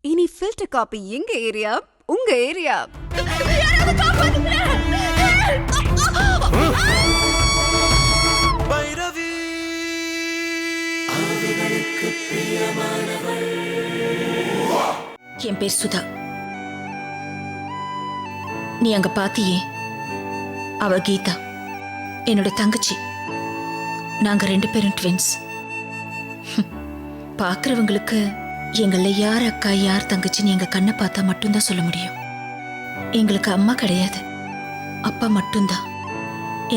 இனி filter coffee எங்க area, உங்க ஏரியா. என் பேர் சுதா. நீ அங்க பாத்தியே, அவ கீதா, என்னோட தங்கச்சி. நாங்க 2 பேரும் ட்வின்ஸ். பாக்குறவங்களுக்கு எங்கள யார் அக்கா யார் தங்கச்சின்னு எங்க கண்ணை பார்த்தா மட்டும்தான் சொல்ல முடியும். எங்களுக்கு அம்மா கிடையாது, அப்பா மட்டும்தான்.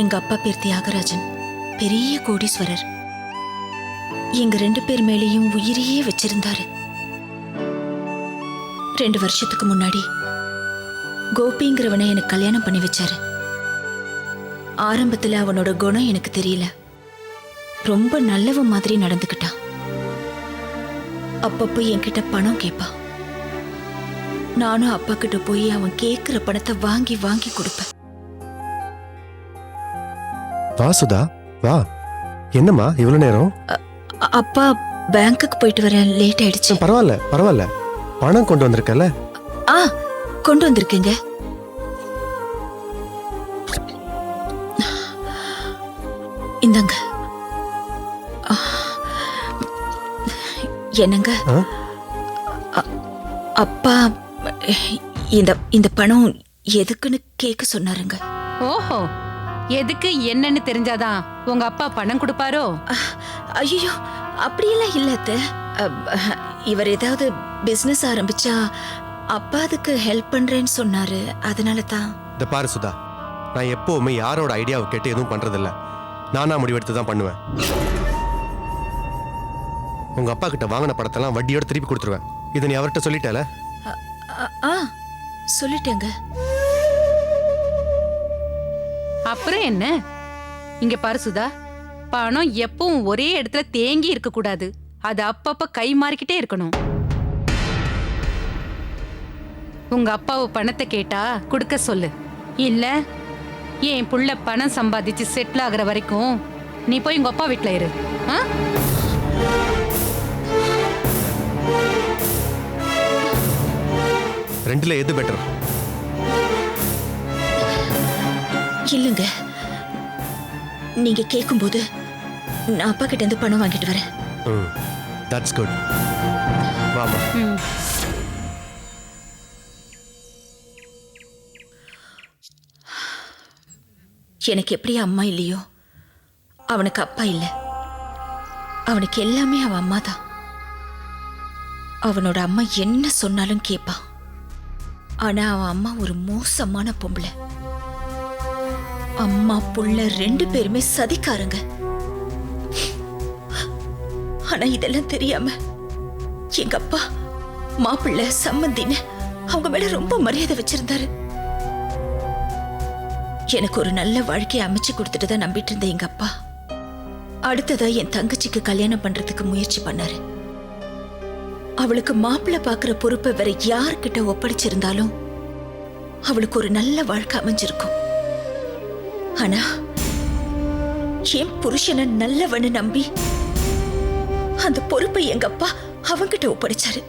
எங்க அப்பா பேர் தியாகராஜன், பெரிய கோடீஸ்வரர். எங்க 2 பேர் மேலேயும் உயிரையே வச்சிருந்தாரு. 2 வருஷத்துக்கு முன்னாடி கோபிங்கிறவனை எனக்கு கல்யாணம் பண்ணி வச்சாரு. ஆரம்பத்துல அவனோட குணம் எனக்கு தெரியல, ரொம்ப நல்லவன் மாதிரி நடந்துக்கிட்டான். அப்பப்போ என்கிட்ட பணம் கேட்பான். நானும் அப்பா கிட்ட போய் அவன் கேட்கிற பணத்தை வாங்கி வாங்கி கொடுப்பேன். வா சுதா வா. என்னம்மா இவ்வளவு நேரம்? அப்பா பேங்க்குக்கு போயிட்டு வர லேட் ஆயிடுச்சு. பரவாயில்ல பரவாயில்ல, பணம் கொண்டு வந்திருக்கல. கொண்டு வந்திருக்கீங்க. இந்தாங்க. என்னங்க அப்பா இந்த பணம் எதுக்குன்னு கேட்க சொன்னாருங்க. ஓஹோ, எதுக்கு என்னன்னு தெரிஞ்சாதான் உங்க அப்பா பணம் கொடுப்பாரோ? ஐயோ, அப்படியெல்லாம் இல்ல அத்தை. இவர் ஏதாவது பிசினஸ் ஆரம்பிச்சா அப்பா அதுக்கு ஹெல்ப் பண்றேன்னு சொன்னாரு, அதனால தான். இந்த பாரு சுதா, நான் எப்பவுமே யாரோட ஐடியாவை கேட்டு எதுவும் பண்றதில்ல. நானா முடிவெடுத்து தான் பண்ணுவேன். உங்க அப்பா கிட்ட வாங்கின பணத்தெல்லாம் வட்டியோட திருப்பி கொடுத்துருவேன். இதை நீ அவர்கிட்ட சொல்லிட்டல? சொல்லிட்டேங்க. அப்புறம் என்ன? இங்க பாரு சுதா, பணம் எப்பவும் ஒரே இடத்துல தேங்கி இருக்க கூடாது. அது அப்பப்ப கை மாறிக்கிட்டே இருக்கணும். உங்க அப்பாவு பணத்தை கேட்டா கொடுக்க சொல்லு. இல்ல என் புள்ள பணம் சம்பாதிச்சு செட்டில் ஆகுற வரைக்கும் நீ போய் உங்க அப்பா வீட்டுல இரு. ரெண்டுல எது பெட்டர்? இல்லங்க, நீங்க கேட்கும்போது நான் அப்பா கிட்ட இருந்து பணம் வாங்கிட்டு வரேன். That's good. வாமா. எனக்கு எப்படி அம்மா இல்லையோ, அவனுக்கு அப்பா இல்ல. அவனுக்கு எல்லாமே அவன் அம்மா தான். அவனோட அம்மா என்ன சொன்னாலும் கேட்பான். ஆனா அவன் அம்மா ஒரு மோசமான பொம்பளை. அம்மா புள்ள 2 பேருமே சதிக்காரங்க. ஆனா இதெல்லாம் தெரியாம எங்க அப்பா மாப்பிள்ளை சம்மந்தின்னு அவங்க மேல ரொம்ப மரியாதை வச்சிருந்தாரு. எனக்கு ஒரு நல்ல வாழ்க்கையை அமைச்சு கொடுத்துட்டு தான் நம்பிட்டு இருந்த எங்க அப்பா அடுத்ததா என் தங்கச்சிக்கு கல்யாணம் பண்றதுக்கு முயற்சி பண்ணாரு. அவளுக்கு மாப்பிள்ளை பாக்குற பொறுப்பை வேற யார்கிட்ட ஒப்படைச்சிருந்தாலும் அவளுக்கு ஒரு நல்ல வாழ்க்கை அமைஞ்சிருக்கும். ஆனா என் புருஷனை நல்லவன்னு நம்பி அந்த பொறுப்பை எங்க அப்பா அவங்கிட்ட ஒப்படைச்சாரு.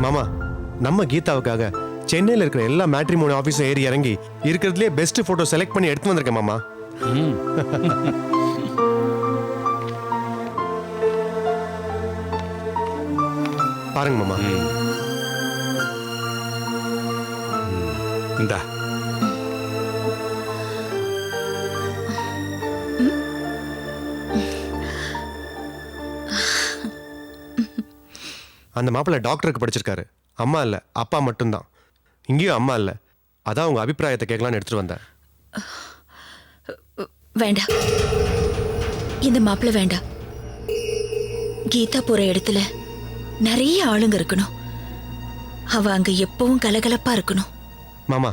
மாமா, நம்ம கீதாவுக்காக சென்னையில் இருக்கிற எல்லா மேட்ரிமோனி ஆபீஸும் ஏறி இறங்கி இருக்கிறதுலே பெஸ்ட் போட்டோ செலக்ட் பண்ணி எடுத்து வந்திருக்கேன் மாமா. பாருங்க மாமா. இந்தா. அந்த மாப்பிள்ளை டாக்டருக்கு படிச்சிருக்காரு. அம்மா இல்ல, அப்பா மட்டும்தான். இங்கேயும் அம்மா இல்ல. அதான் உங்க அபிப்பிராயத்தை கேட்கலான்னு எடுத்துட்டு வந்தேன். வேண்டாம், இந்த மாப்பிள்ளை வேண்டாம். கீதா போற இடத்துல நிறைய ஆளுங்க இருக்கணும். அவ அங்க எப்பவும் கலகலப்பா இருக்கணும். மாமா,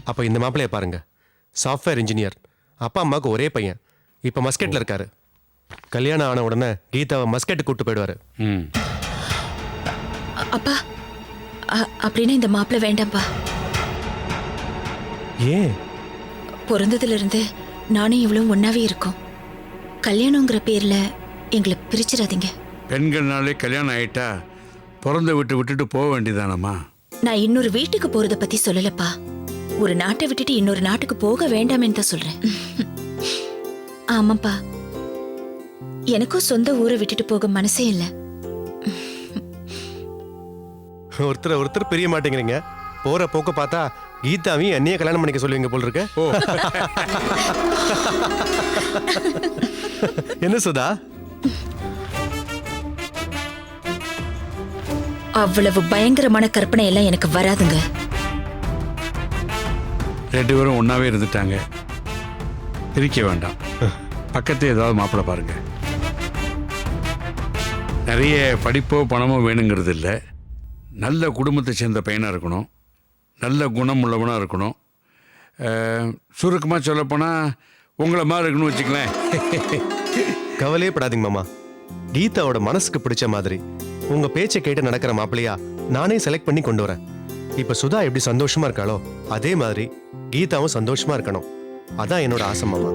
அப்ப இந்த மாப்பிள்ளைய பாருங்க. சாஃப்ட்வேர் இன்ஜினியர், அப்பா அம்மாவுக்கு ஒரே பையன். இப்ப மஸ்கெட்ல இருக்காரு. கல்யாணம் ஆன உடனே கீதாவை மஸ்கெட்டு கூட்டு போயிடுவாரு. அப்பா, அப்படின்னு இந்த மாப்பிள்ளை வேண்டாம்ப்பா. ஏன்? பிறந்ததுல இருந்து நானும் இவ்வளவு ஒன்னாவே இருக்கோம். கல்யாணங்கிற பேர்ல எங்களை பிரிச்சிடாதீங்க. பெண்கள்னாலே கல்யாணம் ஆயிட்டா பிறந்த விட்டுட்டு போக வேண்டியதானம்மா. நான் இன்னொரு வீட்டுக்கு போறத பத்தி சொல்லலப்பா. ஒரு நாட்டை விட்டுட்டு இன்னொரு நாட்டுக்கு போக வேண்டாமேன்னு தான் சொல்றேன். ஆமாப்பா, எனக்கும் சொந்த ஊரை விட்டுட்டு போக மனசே இல்ல. ஒருத்தர் பிரிய மாட்டேங்கிறீங்க. போற போக்க பார்த்தா கீதாவையும் என்னையே கல்யாணம் பண்ணிக்க சொல்லுவீங்க போல் இருக்க. ஓ, என்ன சுதா? அவ்வளவு பயங்கரமான கற்பனை எல்லாம் எனக்கு வராதுங்க. 2 பேரும் ஒன்னாவே இருந்துட்டாங்க. பிரிக்க வேண்டாம். பக்கத்துல ஏதாவது மாப்பிள்ளை பாருங்க. நிறைய படிப்போ பணமோ வேணுங்கிறது இல்லை. நல்ல குடும்பத்தை சேர்ந்த பையனாக இருக்கணும். நல்ல குணம் உள்ளவனாக இருக்கணும். சுருக்கமாக சொல்லப்போனால் உங்களை மாதிரி இருக்கணும்னு வச்சுக்கலேன். கவலையே படாதீங்க மாமா. கீதாவோட மனசுக்கு பிடிச்ச மாதிரி உங்க பேச்சை கேட்டு நடக்கிற மாப்பிள்ளையா நானே செலக்ட் பண்ணி கொண்டு வரேன். இப்ப சுதா எப்படி சந்தோஷமா இருக்காளோ அதே மாதிரி கீதாவும் சந்தோஷமா இருக்கணும். அதான் என்னோட ஆசை மாமா.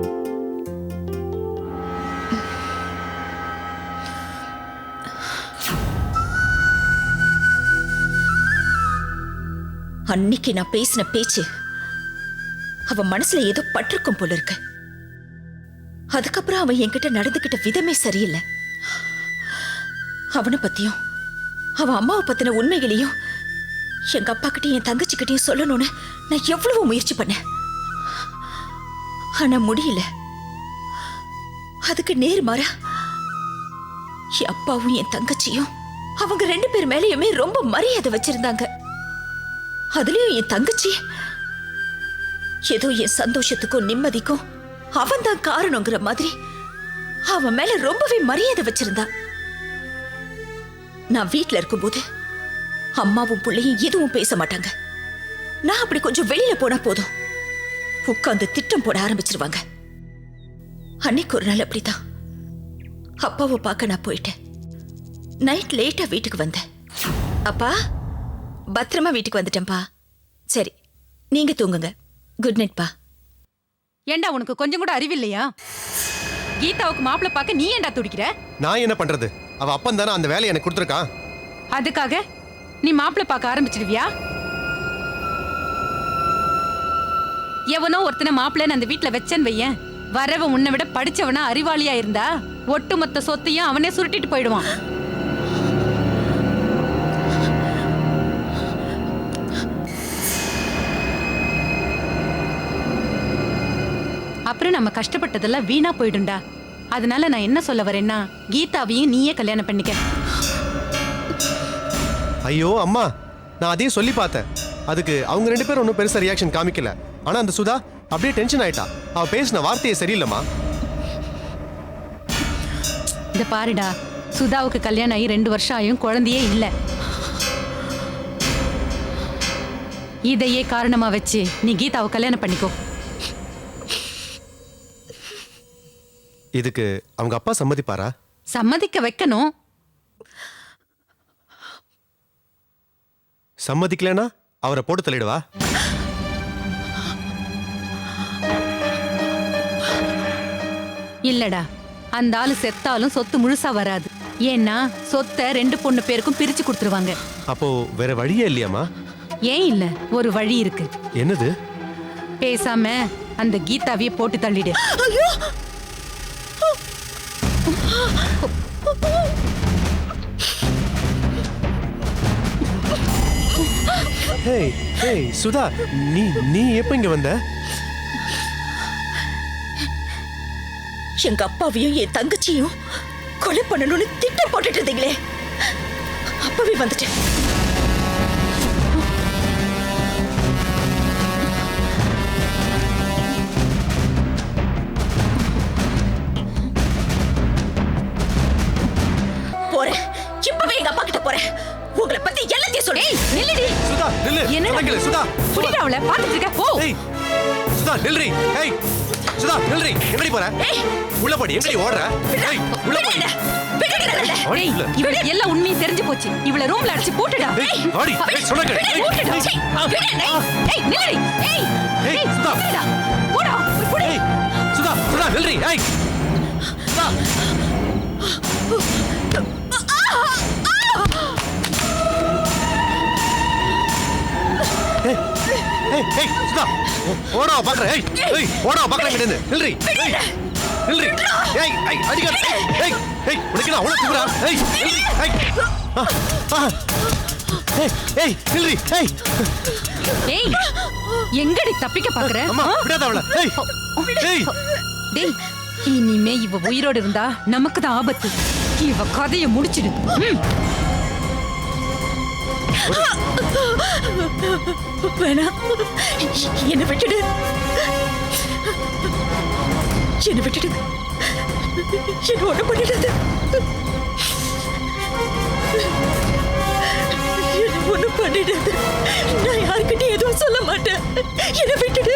அன்னைக்கு நான் பேசின பேச்சு அவன் மனசுல ஏதோ பட்டிருக்கும் போல இருக்கு. அதுக்கப்புறம் அவன் என்கிட்ட நடந்துகிட்ட விதமே சரியில்லை. அவனை பத்தியும் அவன் அம்மாவை பத்தின உண்மைகளையும் எங்க அப்பா கிட்டயும் என் தங்கச்சி கிட்டயும் சொல்லணும்னு நான் எவ்வளவு முயற்சி பண்ணேன். ஆனா முடியல. அதுக்கு நேர்மாறா என் அப்பாவும் என் தங்கச்சியும் அவங்க 2 பேர் மேலயுமே ரொம்ப மரியாதை வச்சிருந்தாங்க. அதுலயும் என் தங்கச்சி ஏதோ என் சந்தோஷத்துக்கும் நிம்மதிக்கும் அவன் தான் காரணங்கிற மாதிரி அவன் மேல ரொம்பவே மரியாதை வச்சிருந்தா. நான் வீட்டுல இருக்கும்போது அம்மாவும் பிள்ளையும் எதுவும் பேச மாட்டாங்க. நான் அப்படி கொஞ்சம் வெளியில போனா போதும் உட்கார்ந்து திட்டம் போட ஆரம்பிச்சிருவாங்க. அன்னைக்கு ஒரு நாள் அப்படிதான் அப்பாவை பார்க்க நான் போயிட்டேன். நைட் லேட்டா வீட்டுக்கு வந்தேன். அப்பா, பத்திரமா வீட்டுக்கு வந்துட்டேன்பா. சரி, நீங்க தூங்குங்க. குட் நைட் பா. ஏண்டா உனக்கு கொஞ்சம் கூட அறிவில்லையா? கீதாவுக்கு மாப்பிள்ளை பார்க்க நீ ஏண்டா துடிக்கிற? நான் என்ன பண்றது? அவ அப்பன் தானே அந்த வேலையை எனக்கு கொடுத்துருக்கான். அதுக்காக நீ மாப்பிள்ளை பார்க்க ஆரம்பிச்சிடுவியா? எவனோ ஒருத்தனை மாப்பிள்ளைன்னு அந்த வீட்டுல வச்சேன்னு வையேன், வரவன் உன்னை விட படிச்சவனா அறிவாளியா இருந்தா ஒட்டுமொத்த சொத்தையும் அவனே சுருட்டிட்டு போயிடுவான். அப்புறம் நம்ம கஷ்டப்பட்டதெல்லாம் வீணா போயிடும்டா. அதனால நான் என்ன சொல்ல வரேன்னா, கீதாவையும் நீயே கல்யாணம் பண்ணிக்க. ஐயோ அம்மா, நான் அதையும் சொல்லி பார்த்தேன். அதுக்கு அவங்க 2 பேரும் ஒன்றும் பெருசா ரியாக்ஷன் காமிக்கல. ஆனா அந்த சுதா அப்படியே டென்ஷன் ஆயிட்டா. அவ பேசின வார்த்தையே சரியில்லைம்மா. இந்த பாருடா, சுதாவுக்கு கல்யாணம் ஆகி 2 வருஷம் ஆயும் குழந்தையே இல்ல. இதையே காரணமா வச்சு நீ கீதாவை கல்யாணம் பண்ணிக்கோ. இதுக்கு அவங்க அப்பா சம்மதிப்பாரா? சம்மதிக்க வைக்கணும். சம்மதிக்கலனா அவரை போட்டு தள்ளிடுவா. இல்லடா, அந்த ஆளு செத்தாலும் சொத்து முழுசா வராது. ஏன்னா சொத்தை 2 பொண்ணு பேருக்கும் பிரிச்சு கொடுத்துருவாங்க. அப்போ வேற வழியே இல்லையாமா? ஏன் இல்ல, ஒரு வழி இருக்கு. என்னது? பேசாம அந்த கீதாவையே போட்டு தள்ளிடு. ஹேய் ஹேய் சுதா, நீ எப்ப இங்க வந்த? எங்க அப்பாவையும் என் தங்கச்சியும் கொலை பண்ணணும்னு திட்டம் போட்டுட்டு இருந்தீங்களே, அப்பவே வந்துட்டேன். போறேன், இப்பவே எங்க அப்பா கிட்ட போறேன். உங்களை பத்தி எல்லாத்தையும் சொல்லி நில்லுடி. சுதா நில்லு. என்ன சுதா புடிடா, அவளை பாத்துட்டு இருக்க. போ. ஏய் சுதா நில்றி. ஏய் சுதா நில்றி. எங்கடி போற? உள்ள போடி. எங்கடி ஓடுற? ஏய் உள்ள போடி. ஏய், இவளுக்கு எல்லா உண்மையும் தெரிஞ்சு போச்சு. இவளை ரூம்ல அடிச்சு போட்டுடா. ஏய் வாடி. ஏய் சொல்லுங்க. போட்டுடா. ஏய் நில்லுடி. ஏய் சுதா. போடா. போடு. ஏய் சுதா நில்றி. ஏய் வா. ஓடா பாக்குறேன். ஏய் ஏய் ஓடா பாக்குறேன் கிட்ட நில்றி. ஏய் நில்றி. ஏய் ஏய் அடிக்காத. ஏய் ஏய் உனக்கு நான் அவ்வளவு குறா. ஏய் நில்றி. ஏய் ஏய் ஏய் நில்றி. ஏய் டேய் எங்கடி தப்பிக்க பாக்குற? அம்மா விடாத அவள. ஏய் ஏய் டேய் இனிமே இவ உயிரோடு இருந்தா நமக்கு தான் ஆபத்து. இவ கதையை முடிச்சிடு. வேணாம், என்னை விட்டுடு, என்னை விட்டுடு, என்ன ஒண்ணு பண்ணிடாது, என்ன ஒண்ணு பண்ணிடாது. நான் யாருக்கிட்டையும் எதுவும் சொல்ல மாட்டேன். என்னை விட்டுடு,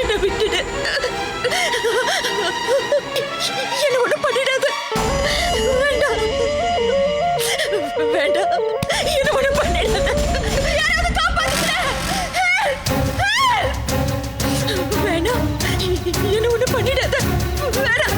என்னை விட்டுடு, என்ன ஒண்ணு பண்ணிடாது. வேண்டாம் வேண்டாம், என்ன ஒண்ணு பண்ணிடாது. யாராவது காப்பாத்துங்க. வேண்டாம், என்ன ஒண்ணு பண்ணிடாது. வேண்டாம்.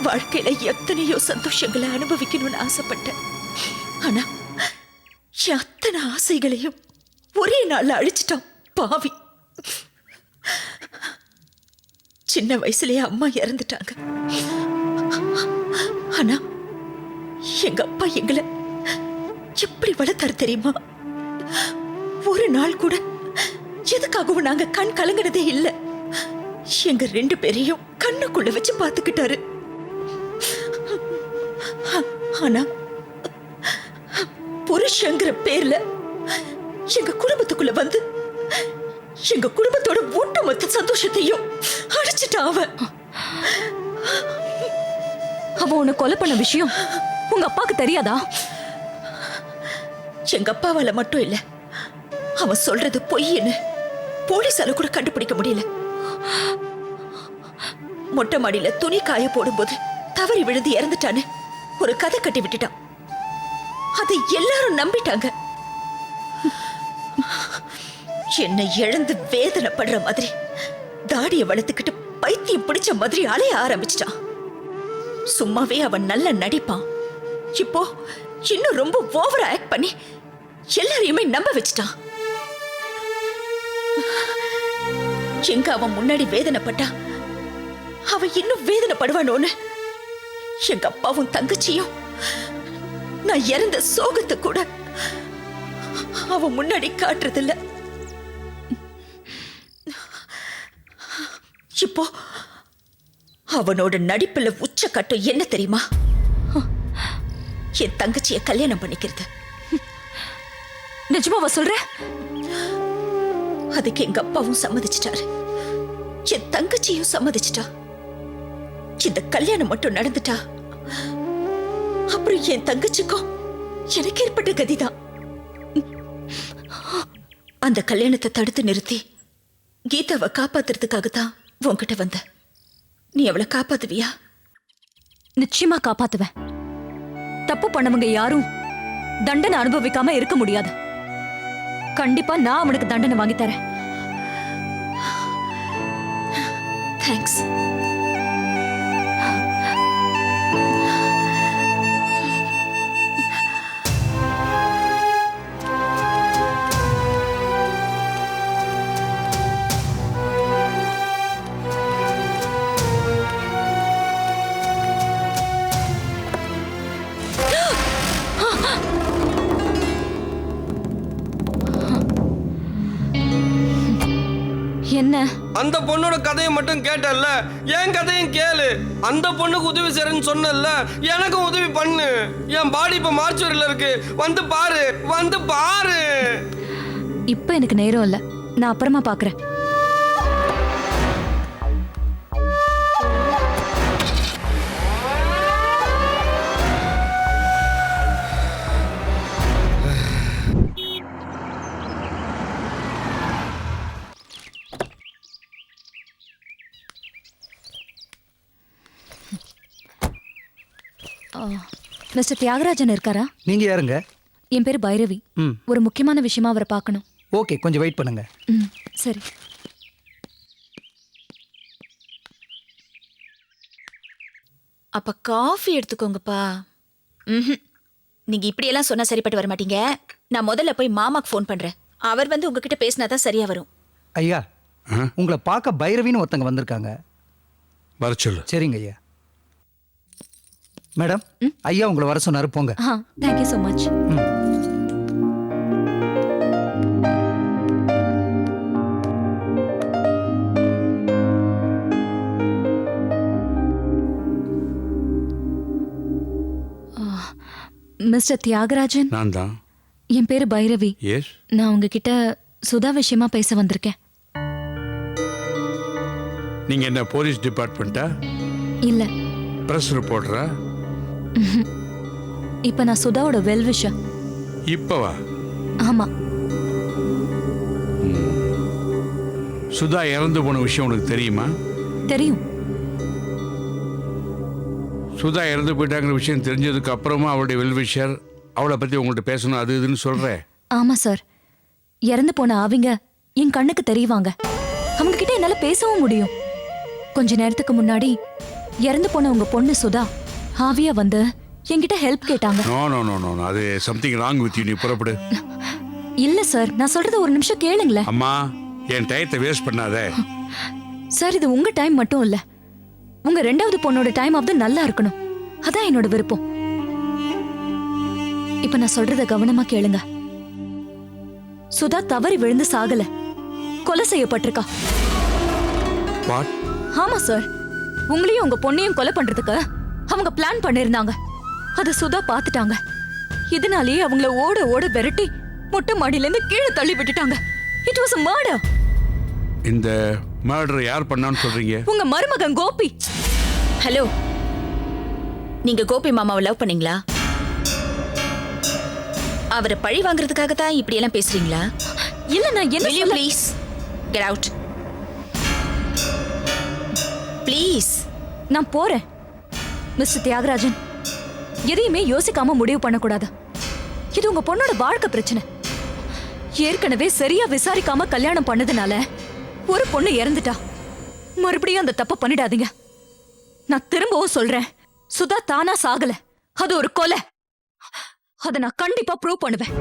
வாழ்க்கையில எத்தனையோ சந்தோஷங்களை அனுபவிக்கணும்னு ஆசைப்பட்டேன். ஆனா என் அத்தனை ஆசைகளையும் ஒரே நாள்ல அழிச்சிட்டான் பாவி. சின்ன வயசுலயே அம்மா இறந்துட்டாங்க. ஆனா எங்க அப்பா எங்களை எப்படி வளர்த்தாரு தெரியுமா? ஒரு நாள் கூட எதுக்காகவும் நாங்க கண் கலங்கினதே இல்லை. எங்க 2 பேரையும் கண்ணுக்குள்ள வச்சு பார்த்துக்கிட்டாரு. ஆனா புருஷங்கிற பேர்ல எங்க குடும்பத்துக்குள்ள வந்து எங்க குடும்பத்தோட ஒட்டுமொத்த சந்தோஷத்தையும் அடிச்சிட்டான் அவன். அவன் உன்னை கொலை பண்ண விஷயம் உங்க அப்பாக்கு தெரியாதா? எங்க அப்பாவால மட்டும் இல்ல, அவன் சொல்றது பொய்ன்னு போலீஸால கூட கண்டுபிடிக்க முடியல. மொட்டை மாடியில துணி காய போடும்போது தவறி விழுந்து இறந்துட்டான்னு ஒரு கதை கட்டி விட்டுட்டான். அதை எல்லாரும் நம்பிட்டாங்க. என்னை இழந்து வேதனைப்படுற மாதிரி தாடிய வளர்த்துக்கிட்டு பைத்தியம் பிடிச்ச மாதிரி அலைய ஆரம்பிச்சிட்டான். சும்மாவே அவன் நல்ல நடிப்பான். இப்போ இன்னும் ரொம்ப ஓவரா ஆக்ட் பண்ணி எல்லாரையுமே நம்ப வச்சிட்டான். எங்க அவன் முன்னாடி வேதனைப்பட்டா அவன் இன்னும் வேதனைப்படுவானோன்னு எங்க அப்பாவும் தங்கச்சியும் நான் இறந்த சோகத்தை கூட அவன் முன்னாடி காட்டுறதில்ல. இப்போ அவனோட நடிப்புல உச்ச கட்டம் என்ன தெரியுமா? என் தங்கச்சிய கல்யாணம் பண்ணிக்கிறது. நிஜமாவா சொல்ற? அதுக்கு எங்க அப்பாவும் சம்மதிச்சிட்டாரு, என் தங்கச்சியும் சம்மதிச்சிட்டா. இந்த கல்யாணம் மட்டும் நடந்துட்டா அப்புறம் என் தங்கச்சிக்கும் எனக்கு ஏற்பட்ட கதிதான். அந்த கல்யாணத்தை தடுத்து நிறுத்தி கீதாவை காப்பாத்துறதுக்காக தான் உன்கிட்ட வந்த. நீ அவளை காப்பாத்துவியா? நிச்சயமா காப்பாத்துவேன். தப்பு பண்ணவங்க யாரும் தண்டனை அனுபவிக்காம இருக்க முடியாது. கண்டிப்பா நான் அவனுக்கு தண்டனை வாங்கி தரேன். தேங்க்ஸ். என்ன? அந்த பொண்ணோட கதையை மட்டும் கேட்டல்ல, என் கதையும் கேளு. அந்த பொண்ணுக்கு உதவி செய்யறேன்னு சொன்னல, எனக்கும் உதவி பண்ணு. என் பாடி இப்ப மார்ச்சுவரியில இருக்கு, வந்து பாரு, வந்து பாரு. இப்ப எனக்கு நேரம் இல்ல, நான் அப்புறமா பாக்குறேன். மிஸ்டர் தியாகராஜன் இருக்காரா? நீங்க யாருங்க? என் பேரு பைரவி. ம் ஒரு முக்கியமான விஷயமா அவரை பார்க்கணும். ஓகே, கொஞ்சம் வெயிட் பண்ணுங்க. ம், சரி. அப்ப காஃபி எடுத்துக்கோங்கப்பா. ம்ஹும். நீங்க இப்படியெல்லாம் சொன்னா சரிப்பட்டு வர மாட்டீங்க. நான் முதல்ல போய் மாமாக்கு ஃபோன் பண்றேன். அவர் வந்து உங்ககிட்ட பேசினாதான் சரியா வரும். ஐயா, உங்களை பார்க்க பைரவின்னு ஒருத்தங்க வந்திருக்காங்க. வர சொல்லு. சரிங்க ஐயா. மேடம், ஐயா உங்களை வர சொன்னாரு, போங்க. Thank you so much. ம். மிஸ்டர் தியாகராஜன், நான் தான். என் பேரு பைரவி. எஸ். நான் உங்ககிட்ட சுதா விஷயமா பேச வந்திருக்கேன். நீங்க என்ன போலீஸ் டிபார்ட்மெண்ட்டா? இல்ல, பிரஸ் ரிப்போர்ட்டரா? இப்ப நான் சுதாவோட வெல்விஷர். இப்பவா? ஆமா. சுதா இறந்து போன விஷயம் உனக்கு தெரியுமா? தெரியும். சுதா இறந்து போயிட்டாங்கிற விஷயம் தெரிஞ்சதுக்கு அப்புறமா அவளுடைய வெல்விஷர் அவளை பத்தி உங்கள்கிட்ட பேசணும் அது இதுன்னு சொல்றேன். ஆமா சார், இறந்து போன அவங்க என் கண்ணுக்கு தெரியவாங்க. அவங்க கிட்ட என்னால பேசவும் முடியும். கொஞ்ச நேரத்துக்கு முன்னாடி இறந்து போன உங்க பொண்ணு சுதா ஆவியா வந்து என்கிட்ட ஹெல்ப் கேட்டாங்க. நோ நோ நோ நோ, அது சம்திங் ராங் வித் யூ. நீ புறப்படு. இல்ல சார், நான் சொல்றது ஒரு நிமிஷம் கேளுங்களேன். அம்மா, என் டயத்தை வேஸ்ட் பண்ணாத. சார், இது உங்க டைம் மட்டும் இல்ல, உங்க ரெண்டாவது பொண்ணோட டைம் ஆஃப் நல்லா இருக்கணும். அதான் என்னோட விருப்பம். இப்ப நான் சொல்றத கவனமா கேளுங்க. சுதா தவறி விழுந்து சாகல, கொலை செய்யப்பட்டிருக்கா. வாட்? ஆமா சார், உங்களையும் உங்க பொண்ணையும் கொலை பண்றதுக்கு அவங்க பிளான் பண்ணிருந்தாங்க. அத சுதா பாத்துட்டாங்க. இதனாலேயே அவங்கள ஓட ஓட விரட்டி மொட்டை மாடியில இருந்து கீழே தள்ளி விட்டுட்டாங்க. It was a murder. இந்த மர்டர் யார் பண்ணான்னு சொல்றீங்க? உங்க மருமகன் கோபி. ஹலோ, நீங்க கோபி மாமாவை லவ் பண்ணீங்களா? அவரை பழி வாங்குறதுக்காக தான் இப்படி எல்லாம் பேசுறீங்களா? இல்ல, நான் என்ன Will you சொல்ல- please get out? ப்ளீஸ். நான் போறேன். மிஸ்டர் தியாகராஜன், எதையுமே யோசிக்காம முடிவு பண்ணக்கூடாது. இது உங்க பொண்ணோட வாழ்க்கை பிரச்சனை. ஏற்கனவே சரியா விசாரிக்காம கல்யாணம் பண்ணதுனால ஒரு பொண்ணு இறந்துட்டா. மறுபடியும் அந்த தப்ப பண்ணிடாதீங்க. நான் திரும்பவும் சொல்றேன், சுதா தானா சாகல, அது ஒரு கொலை. அதை நான் கண்டிப்பா ப்ரூவ் பண்ணுவேன்.